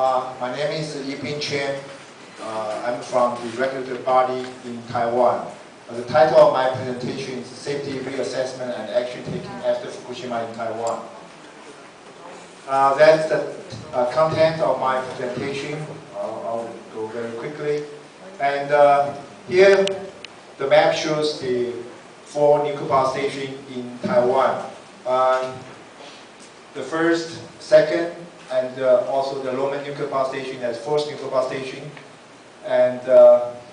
My name is Chen. I'm from the regulatory body in Taiwan. The title of my presentation is Safety Reassessment and Action Taken After Fukushima in Taiwan. That's the content of my presentation. I'll go very quickly. And here, the map shows the 4 nuclear power stations in Taiwan. The first, second, and also the Loman nuclear power station as first nuclear power station. And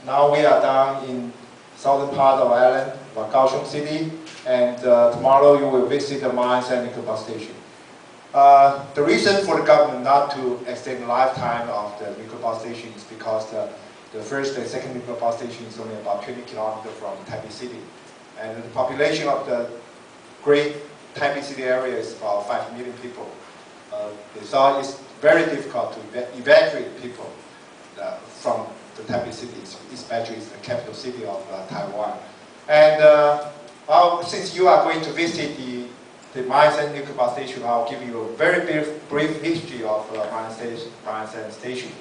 now we are down in southern part of island, Kaohsiung City, and tomorrow you will visit the mines and nuclear power station. The reason for the government not to extend the lifetime of the nuclear power station is because the first and second nuclear power station is only about 20 kilometers from Taipei City. And the population of the great Taipei City area is about 5 million people. So it's very difficult to evacuate people from the Taipei City, especially the capital city of Taiwan. And well, since you are going to visit the mines and nuclear power station, I'll give you a very brief history of mines and station.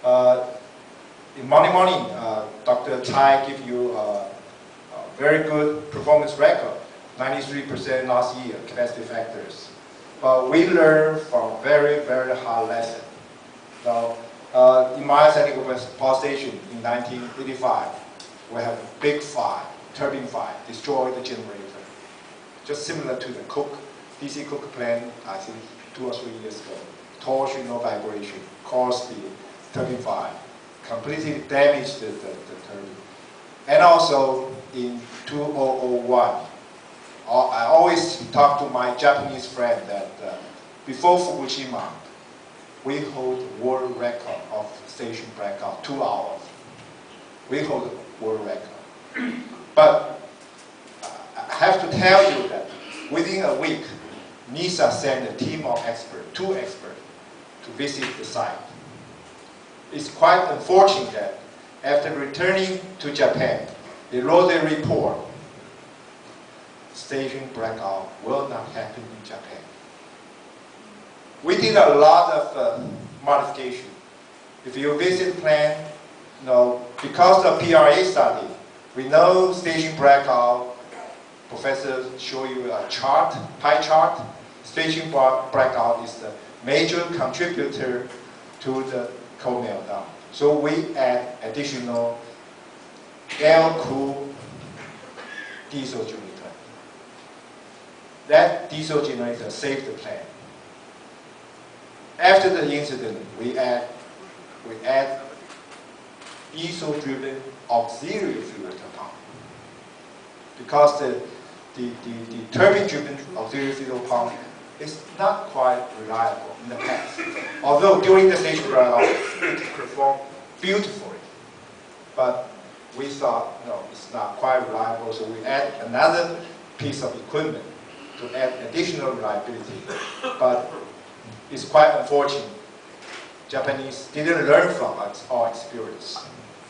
In morning, Dr. Chai give you a very good performance record, 93% last year, capacity factors. But we learned from very hard lesson. Now, in mines and nuclear power station in 1985, we have a big fire, turbine fire, destroyed the generator. Just similar to the DC Cook plant, I think 2 or 3 years ago. Torsional vibration caused the turbine fire, completely damaged the turbine. And also in 2001, I always talk to my Japanese friend that before Fukushima, we hold the world record of station blackout, 2 hours. We hold the world record. But I have to tell you that within a week, NISA sent a team of experts, 2 experts, to visit the site. It's quite unfortunate that after returning to Japan, they wrote a report. Station blackout will not happen in Japan. We did a lot of modification. If you visit plant, because of PRA study, we know station blackout. Professor show you a chart, pie chart. Station blackout is the major contributor to the coal meltdown. So we add additional air-cooled diesel generator. That diesel generator saved the plant. After the incident, we add diesel-driven auxiliary filter pump, because the turbine-driven auxiliary filter pump is not quite reliable in the past. Although during the station blackout, it performed beautifully, but we thought, no, it's not quite reliable, so we add another piece of equipment to add additional reliability. But it's quite unfortunate. Japanese didn't learn from our experience.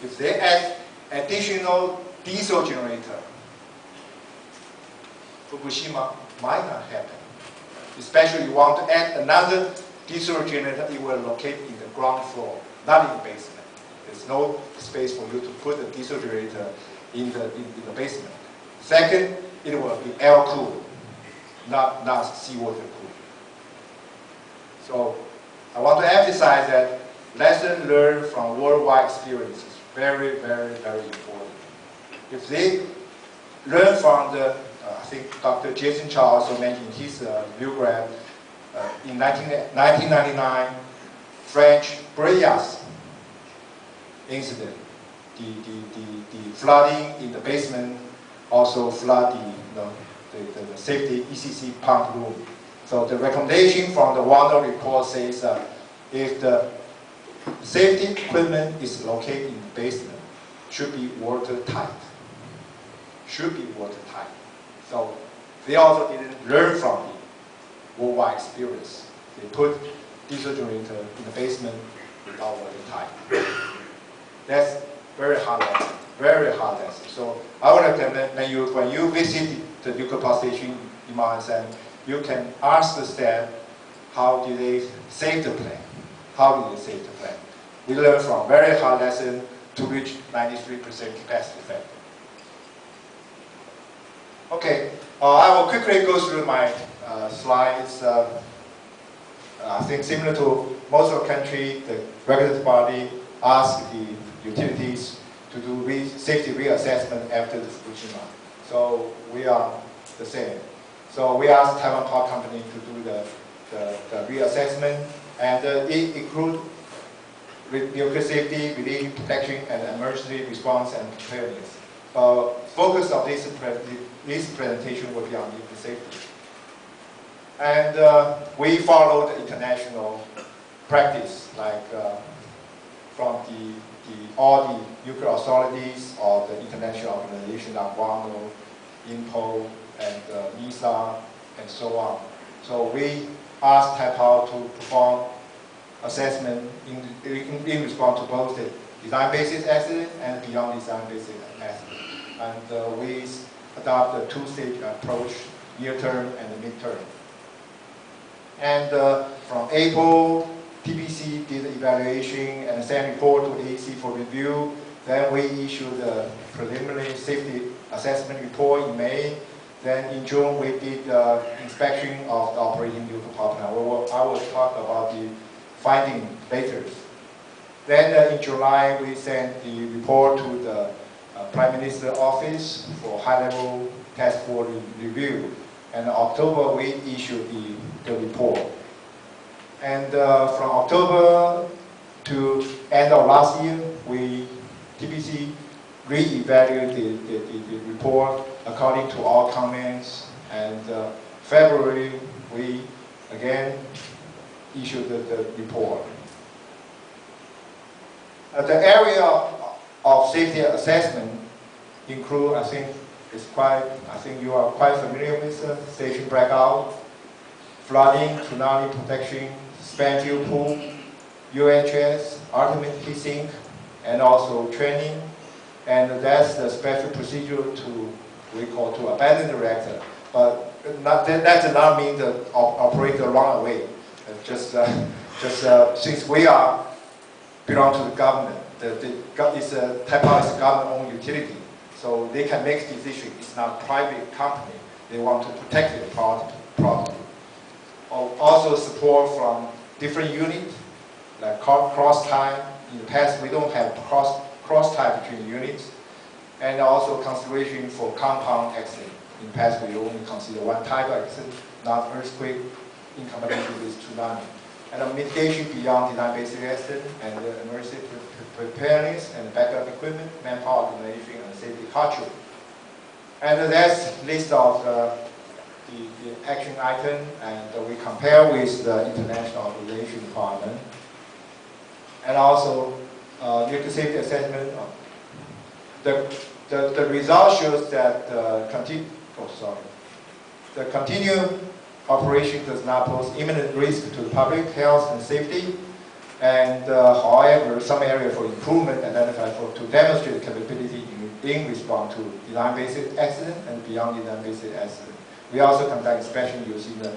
If they add additional diesel generator, Fukushima might not happen. Especially you want to add another diesel generator, it will locate in the ground floor, not in the basement. There's no space for you to put a diesel generator in the basement. Second, it will be air-cooled, not seawater cooled. So I want to emphasize that lesson learned from worldwide experience is very important. If they learn from I think Dr. Jason Chow also mentioned in his biograph, in 1999, French Breyas incident, the flooding in the basement also flood the safety ECC pump room. So the recommendation from the Warner report says if the safety equipment is located in the basement, should be watertight. Should be watertight. So they also didn't learn from the worldwide experience. They put diesel generator in the basement without watertight. That's very hard lesson. Very hard lesson. So I would recommend when you visit the nuclear power station in Mount San, you can ask the staff how did they save the plant. how did they save the plant? We learned from very hard lesson to reach 93% capacity factor. Okay, I will quickly go through my slides. I think similar to most of the country, the regulatory body asked the utilities to do safety reassessment after the Fukushima. So we are the same. So we asked Taiwan Power Company to do the reassessment, and it includes nuclear safety, relief, protection, and emergency response and preparedness. Focus of this presentation will be on nuclear safety. And we follow the international practice, like from all the nuclear authorities or the international organizations like WANO, INPO, and NISA, and so on. So we asked Taipower to perform assessment in response to both the design-basis accident and beyond design-basis accident. And we adopt a two-stage approach, near-term and the mid-term. And from April, TPC did the evaluation and sent report to AEC for review. Then we issued the preliminary safety assessment report in May. Then in June, we did the inspection of the operating nuclear power plant. I will talk about the finding later. Then in July, we sent the report to the Prime Minister's office for high-level task force review. And in October, we issued the report. And from October to end of last year, TPC re-evaluated the report according to all comments. And February, we again issued the report. The area of safety assessment include, I think you are quite familiar with station blackout, flooding, tsunami protection, spent fuel pool, UHS, ultimate heat sink, and also training. And that's the special procedure we call to abandon the reactor. But that does not mean the operator run away. Since we belong to the government, Taipower is a government-owned utility, so they can make decisions. It's not a private company. They want to protect their property. Also support from different units, like cross-tie. In the past, we don't have cross-tie between units. And also consideration for compound accident. In the past, we only consider one type of accident, not earthquake, in combination with tsunami. And mitigation beyond design-based accident, and emergency preparedness, and backup equipment, manpower organization, and safety culture. And that's list of the action item, and we compare with the international organization requirement. And also nuclear safety assessment. The result shows that the continued operation does not pose imminent risk to public health and safety. And however, some area for improvement identified to demonstrate capability in response to design-based accident and beyond design-based accident. We also conduct inspection using the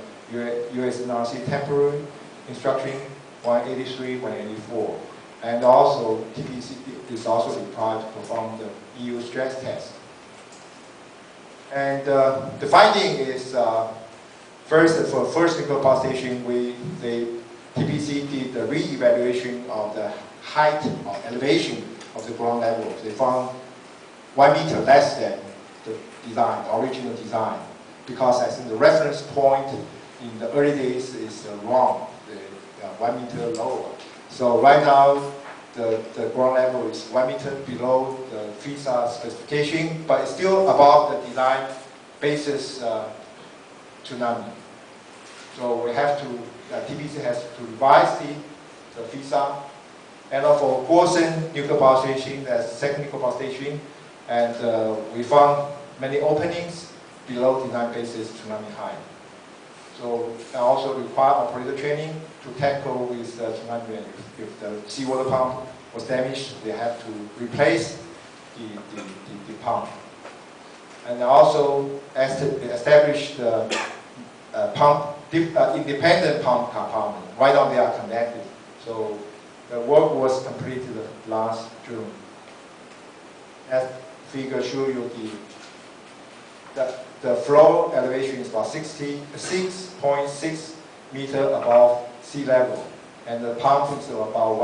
US NRC temporary instruction 183, 184. And also, TPC is also required to perform the EU stress test. And the finding is, first, for first nuclear power station, TPC did the re-evaluation of the height or elevation of the ground level. They found 1 meter less than the design, the original design, because I think the reference point in the early days is wrong, 1 meter lower. So right now, the ground level is 1 meter below the FISA specification, but it's still above the design basis tsunami. So we have to, TPC has to revise the FISA. And for Gorson nuclear power station, that's the second nuclear power station, and we found many openings below design basis tsunami height. So I also require operator training to tackle with tsunami. If the seawater pump was damaged, they have to replace the pump. And also establish the independent pump compartment. Right now they are connected. So the work was completed last June. That figure shows you the flow elevation is about 6.6 meters above sea level, and the pump is about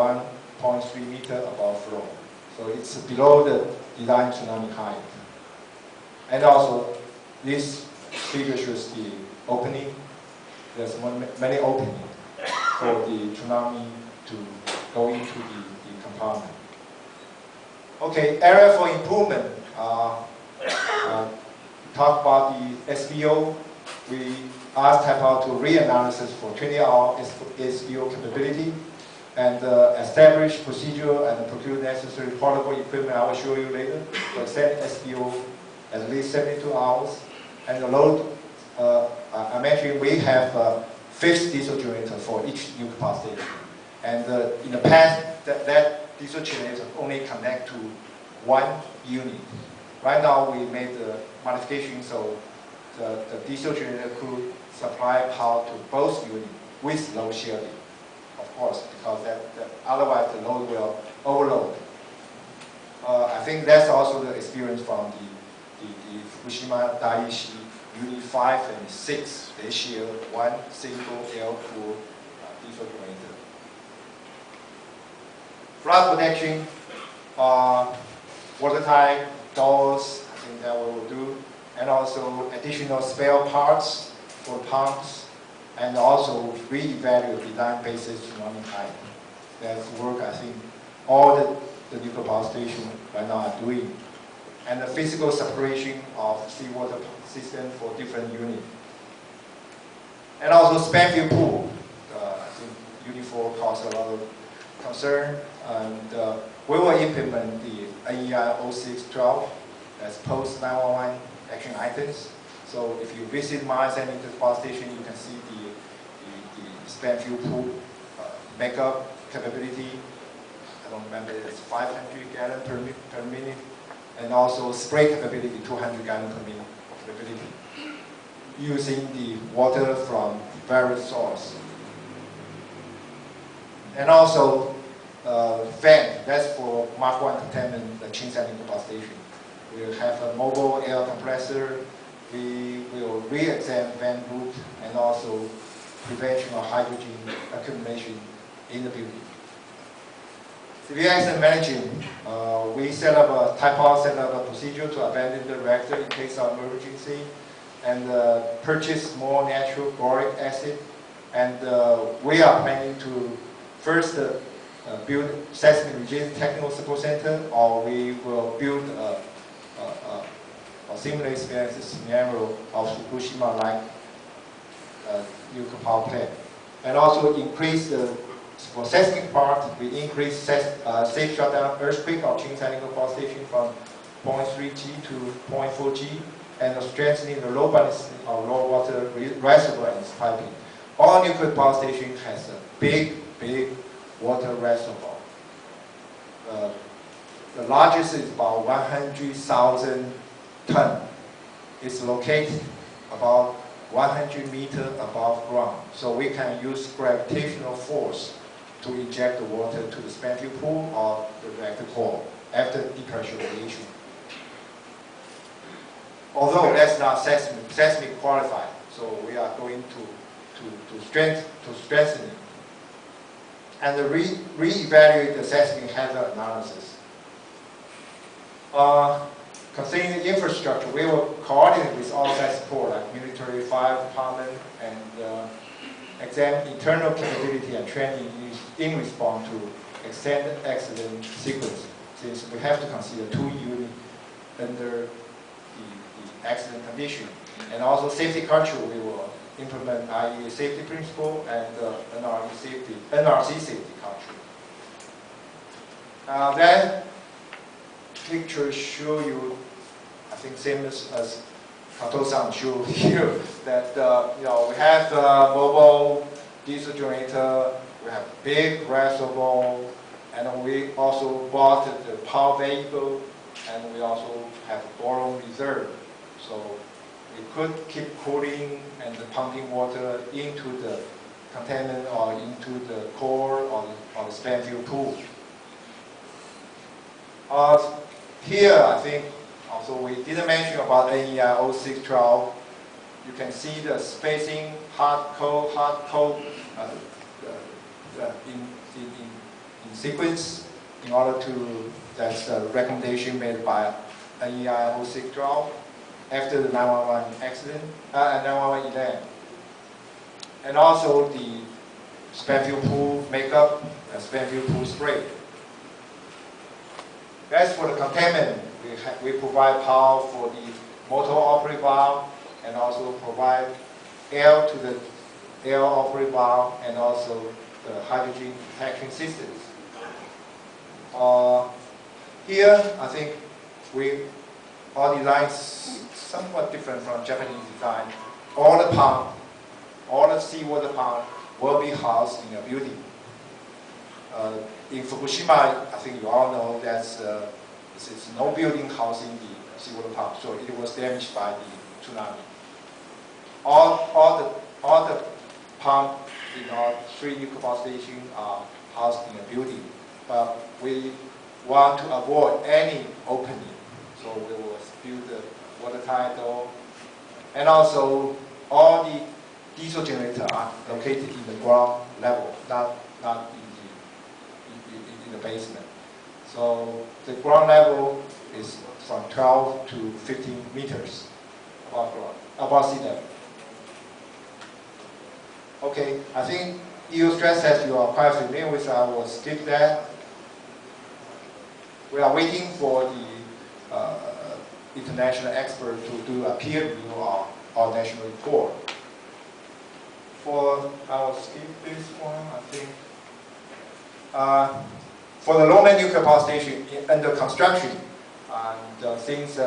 1.3 meters above flow. So it's below the design tsunami height. And also, this figure shows the opening. There's many openings for the tsunami to go into the compartment. Okay, area for improvement. Talk about the SBO. We asked Taiwan to reanalysis for 20-hour SBO capability and establish procedure and procure necessary portable equipment. I will show you later. To extend SBO at least 72 hours. And the load, I mentioned we have fixed diesel generator for each nuclear power station. And in the past, that diesel generator only connect to one unit. Right now, we made the modification so the diesel generator could supply power to both units with load sharing, of course, because otherwise the load will overload. I think that's also the experience from the Fukushima Daiichi Unit 5 and 6. They share one single air-cooled diesel generator. Flood protection, watertight doors, I think that we will do, and also additional spare parts for pumps, and also re-evaluate design basis tsunami height. That's work I think all the nuclear power stations right now are doing. And the physical separation of seawater system for different units. And also spent fuel pool. I think Unit 4 caused a lot of concern. And we will implement the AEI 0612 as post-911 action items. So if you visit mines and the power station, you can see the spent fuel pool makeup capability. I don't remember, it's 500 gallons per minute. And also spray capability, 200 gallons per minute capability, using the water from various sources. And also fan, that's for Mark 1 containment, the Chen power station. We'll have a mobile air compressor. We will re-examine fan route and also prevention of hydrogen accumulation in the building. Civil accident management, we set up a procedure to abandon the reactor in case of emergency, and purchase more natural boric acid. And we are planning to first build seismic resilience technical support center, or we will build a similar scenario of Fukushima-like nuclear power plant, and also increase for seismic part, we increase safe shutdown earthquake of Chen power station from 0.3 G to 0.4 G, and strengthening the robustness of low water reservoir and its piping. All nuclear power station has a big water reservoir. The largest is about 100,000 tons. It's located about 100 meters above ground, so we can use gravitational force to inject the water to the spent fuel pool or the reactor core after depressurization. Although that's not seismic qualified, so we are going to strengthen it. And re-evaluate the seismic hazard analysis. Concerning the infrastructure, we will coordinate with outside support like military, fire department, and examine internal capability and training in response to extended accident sequence, since we have to consider 2 units under the accident condition. And also safety culture, we will implement IEA safety principle and NRC safety culture. That picture show you, I think same as Kato-san showed here, that we have mobile diesel generator, we have big reservoir, and we also bought the power vehicle, and we also have boron reserve. So we could keep cooling and pumping water into the contaminant or into the core or the span field pool. Here, I think, also we didn't mention about NEI 0612. You can see the spacing, hard code in sequence in order to, that's the recommendation made by NEI 0612 after the 911 accident, 911 event. And also the span field pool makeup and span field pool spray. As for the containment, we provide power for the motor operated valve and also provide air to the air operated valve and also the hydrogen detection systems. Here, I think our design is somewhat different from Japanese design. All the pump, all the seawater pump will be housed in a building. In Fukushima, I think you all know that it's no building housing the seawater pump, so it was damaged by the tsunami. All the pump in our 3 nuclear power stations are housed in a building, but we want to avoid any opening, so we will build the watertight door, and also all the diesel generators are located in the ground level, not in the basement. So the ground level is from 12 to 15 meters above sea level. Okay, I think EU stress test you are quite familiar with. I will skip that. We are waiting for the international expert to do a peer review of our national report. I will skip this one, I think. For the Longman nuclear power station under construction, and since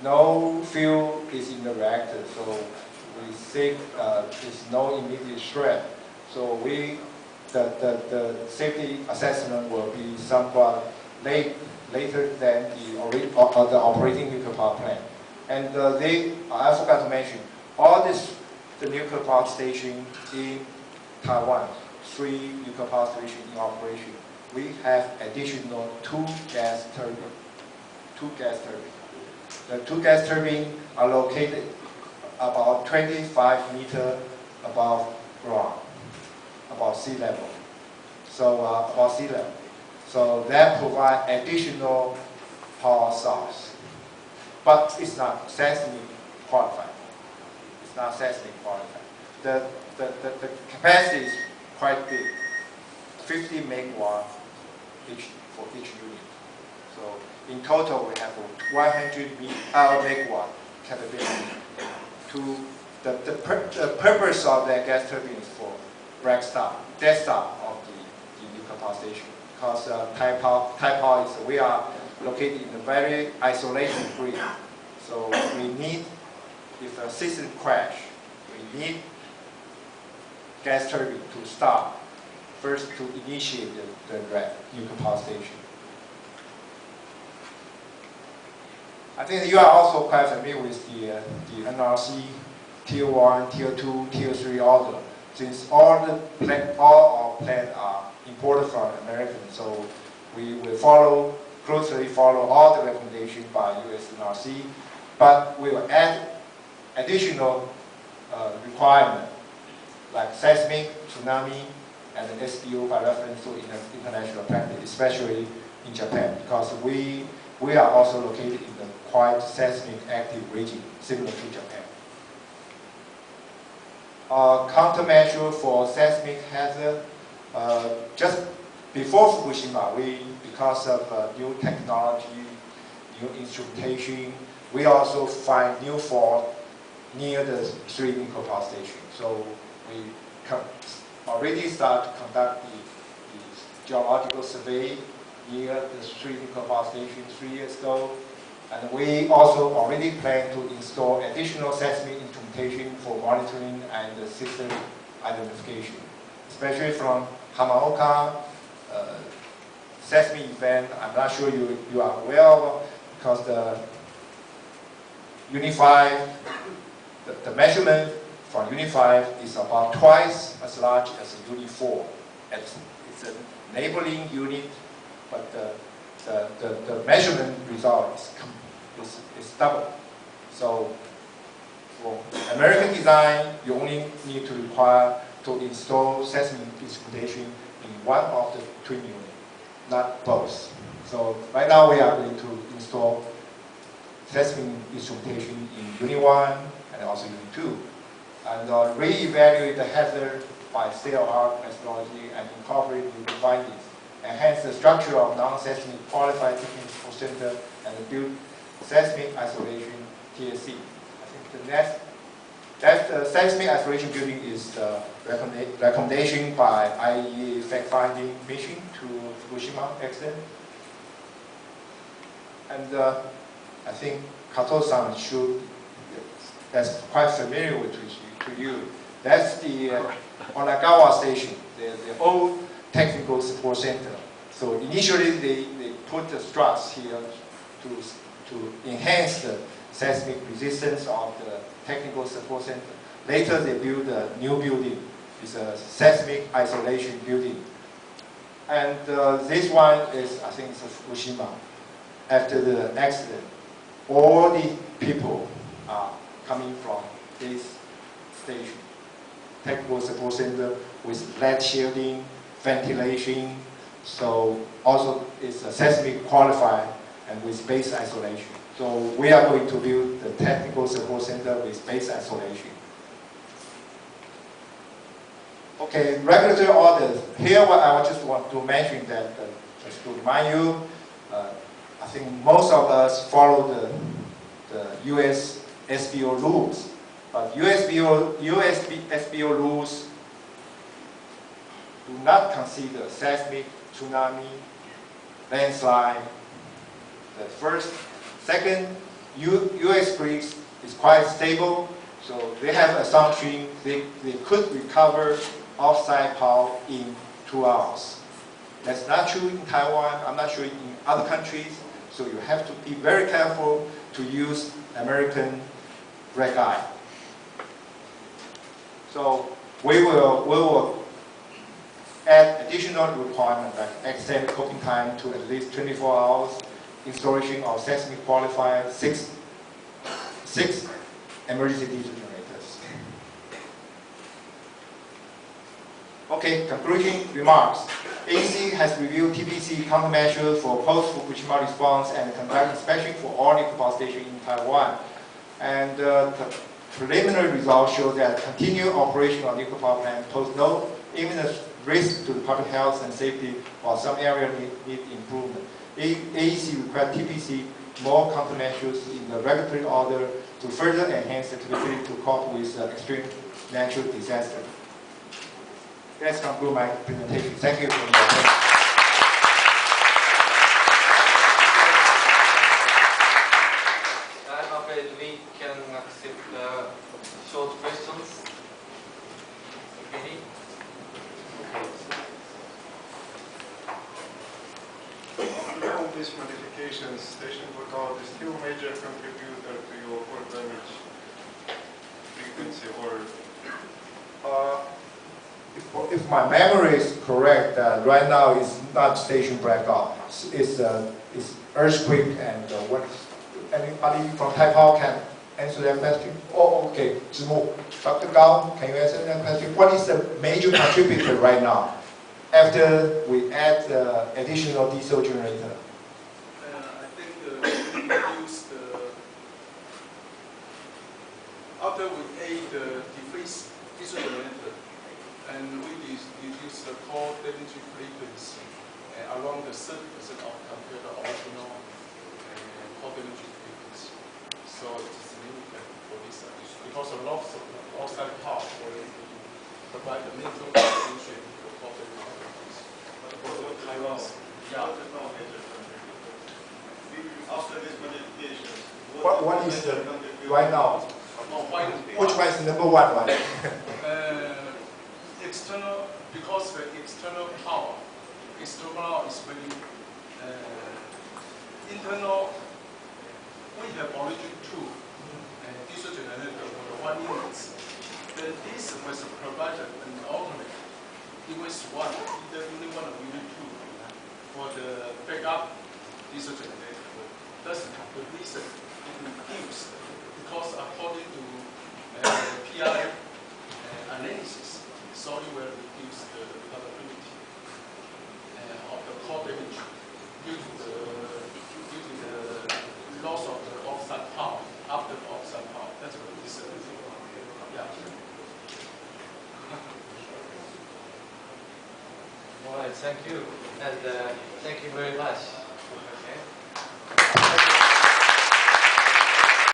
no fuel is in the reactor, so we think there's no immediate threat. So the safety assessment will be somewhat later than the operating nuclear power plant. And I forgot to mention, the nuclear power station in Taiwan, 3 nuclear power stations in operation, we have additional 2 gas turbines. The 2 gas turbines are located about 25 meters above ground, above sea level. So above sea level. So that provides additional power source. But it's not seismic qualified. It's not seismic qualified. The capacity is quite big, 50 megawatt for each unit. So in total, we have 100 megawatt capability. The purpose of that gas turbine is for dead stop of the nuclear power station. Because Taiwan we are located in a very isolated grid. So we need, if a system crash, we need gas turbine to start first to initiate the nuclear power station. I think you are also quite familiar with the NRC Tier 1, Tier 2, Tier 3 order. Since all our plants are imported from America, so we will closely follow all the recommendations by US NRC, but we will add additional requirements like seismic, tsunami, and the SDO by reference to international practice, especially in Japan, because we are also located in the quite seismic active region, similar to Japan. Countermeasure for seismic hazard, just before Fukushima, because of new technology, new instrumentation, we also find new fault near the 3 nuclear power stations. So we already start to conduct the geological survey near the 3 nuclear power stations 3 years ago. And we also already plan to install additional seismic instrumentation for monitoring and the system identification, especially from Hamaoka seismic event. I'm not sure you are aware of, because the unified the measurement from Unit 5 is about twice as large as Unit 4. It's an enabling unit, but the measurement result is double. So for American design, you only need to require to install seismic instrumentation in one of the twin units, not both. So right now we are going to install seismic instrumentation in Unit 1 and also Unit 2. And re-evaluate the hazard by state-of-the-art methodology and incorporate new findings. Enhance the structure of non-seismic qualified technical center and build seismic isolation TSC. I think the next, the seismic isolation building is the recommendation by IAEA fact-finding mission to Fukushima accident. And I think Kato-san that's quite familiar with to you. That's the Onagawa station, the old technical support center. So initially they put the struts here to enhance the seismic resistance of the technical support center. Later they built a new building. It's a seismic isolation building. And this one is, I think, it's Fukushima. After the accident, all the people are coming from this station. Technical support center with lead shielding, ventilation, so also it's a seismic qualified and with base isolation. So we are going to build the technical support center with base isolation. Okay, regulatory orders. Here I just want to mention that, just to remind you, I think most of us follow the US SBO rules. But SBO rules do not consider seismic, tsunami, landslide. The first. Second, US grids is quite stable, so they have assumption they could recover offsite power in 2 hours. That's not true in Taiwan, I'm not sure in other countries, so you have to be very careful to use American red eye. So we will add additional requirements like extend cooking time to at least 24 hours, installation of seismic qualified six emergency diesel generators. Okay, concluding remarks. AC has reviewed TPC countermeasures for post-Fukushima response and conduct inspection for all nuclear power stations in Taiwan. And the preliminary results show that continued operation of nuclear power plants pose no imminent risk to the public health and safety, while some areas need improvement. AEC requires TPC more countermeasures in the regulatory order to further enhance the capability to cope with extreme natural disaster. Let's conclude my presentation. Thank you for your attention. I'm afraid we can accept short questions. Okay. All these modifications, station lookout is still a major contributor to your core damage frequency, or if my memory is correct, right now it's not station blackout. It's earthquake and what? Anybody from Taiwan can answer that question? Oh, okay. Dr. Gao, can you answer that question? What is the major contributor right now after we add additional diesel generator? I think we use after we add the decrease diesel generator, and we reduce the core damage frequency around the 30% of compared to the original core damage frequency. So it's significant for this because a lot of outside power will provide the minimum contribution to the core damage frequency. Yeah. after this modification, What is the right now? Which one is the number one? External, because the external power is very internal. We have already two diesel generator for the 1 unit, then this was provided an alternate UNIS 1, either UNIS 1 or UNIS 2 for the backup diesel generator. That's the reason it reduced, because according to PRF analysis, software reduce the probability of the core damage due to the loss of the offside power after the offside power. That's what it is. Yeah. All right, thank you, and thank you very much.